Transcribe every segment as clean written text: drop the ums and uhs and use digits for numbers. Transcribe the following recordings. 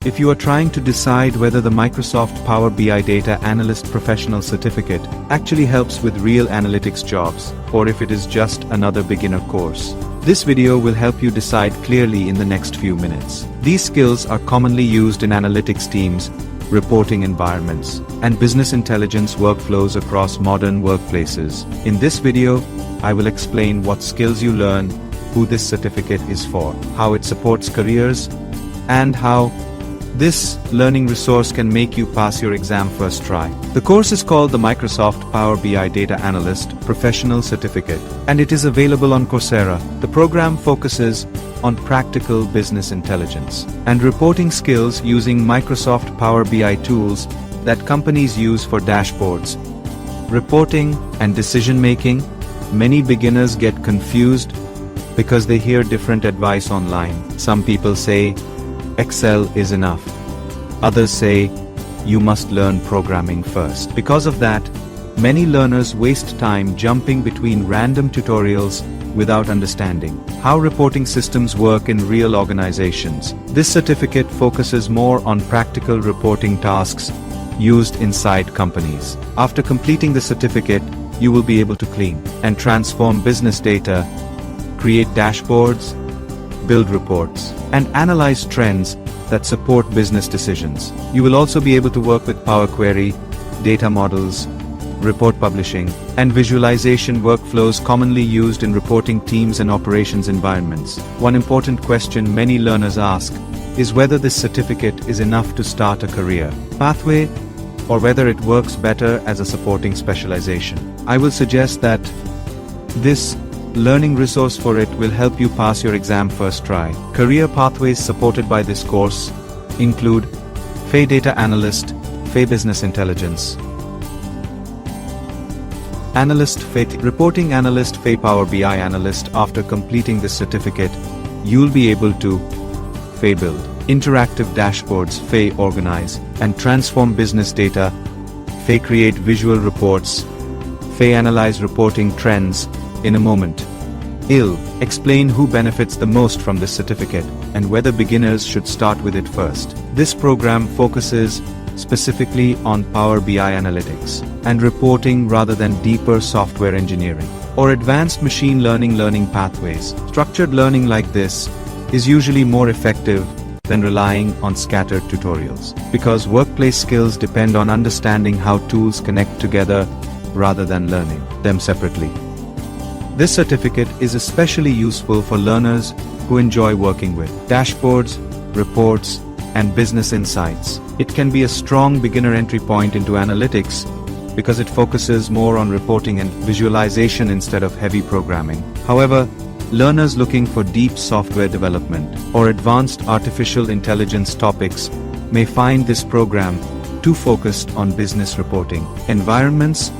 If you are trying to decide whether the Microsoft Power BI Data Analyst Professional Certificate actually helps with real analytics jobs, or if it is just another beginner course, this video will help you decide clearly in the next few minutes. These skills are commonly used in analytics teams, reporting environments, and business intelligence workflows across modern workplaces. In this video, I will explain what skills you learn, who this certificate is for, how it supports careers, and how this learning resource can make you pass your exam first try. The course is called the Microsoft Power BI Data Analyst Professional Certificate, and it is available on Coursera. The program focuses on practical business intelligence and reporting skills using Microsoft Power BI tools that companies use for dashboards, reporting, and decision-making. Many beginners get confused because they hear different advice online. Some people say, Excel is enough. Others say, you must learn programming first. Because of that, many learners waste time jumping between random tutorials without understanding how reporting systems work in real organizations. This certificate focuses more on practical reporting tasks used inside companies. After completing the certificate, you will be able to clean and transform business data, create dashboards, build reports, and analyze trends that support business decisions. You will also be able to work with Power Query, data models, report publishing, and visualization workflows commonly used in reporting teams and operations environments. One important question many learners ask is whether this certificate is enough to start a career pathway, or whether it works better as a supporting specialization. I will suggest that this learning resource for it will help you pass your exam first try. Career pathways supported by this course include FE Data Analyst, FE Business Intelligence, Analyst, FE Reporting Analyst, FE Power BI Analyst. After completing this certificate, you'll be able to FE Build interactive dashboards, FE Organize and transform business data, FE Create visual reports, FE Analyze reporting trends. In a moment, I'll explain who benefits the most from this certificate and whether beginners should start with it first. This program focuses specifically on Power BI analytics and reporting rather than deeper software engineering or advanced machine learning pathways. Structured learning like this is usually more effective than relying on scattered tutorials, because workplace skills depend on understanding how tools connect together rather than learning them separately. This certificate is especially useful for learners who enjoy working with dashboards, reports, and business insights. It can be a strong beginner entry point into analytics because it focuses more on reporting and visualization instead of heavy programming. However, learners looking for deep software development or advanced artificial intelligence topics may find this program too focused on business reporting environments.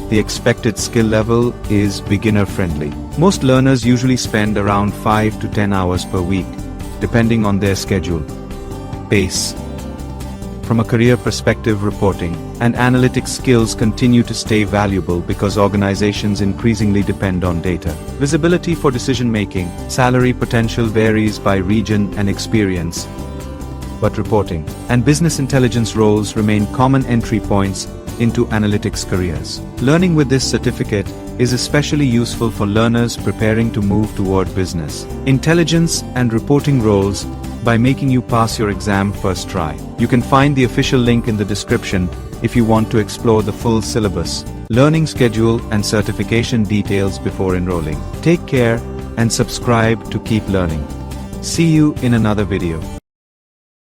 The expected skill level is beginner-friendly. Most learners usually spend around 5 to 10 hours per week, depending on their schedule pace. From a career perspective, reporting and analytics skills continue to stay valuable because organizations increasingly depend on data. Visibility for decision-making, salary potential varies by region and experience, but reporting and business intelligence roles remain common entry points into analytics careers. Learning with this certificate is especially useful for learners preparing to move toward business intelligence and reporting roles by making you pass your exam first try. You can find the official link in the description if you want to explore the full syllabus, learning schedule, and certification details before enrolling. Take care and subscribe to keep learning. See you in another video.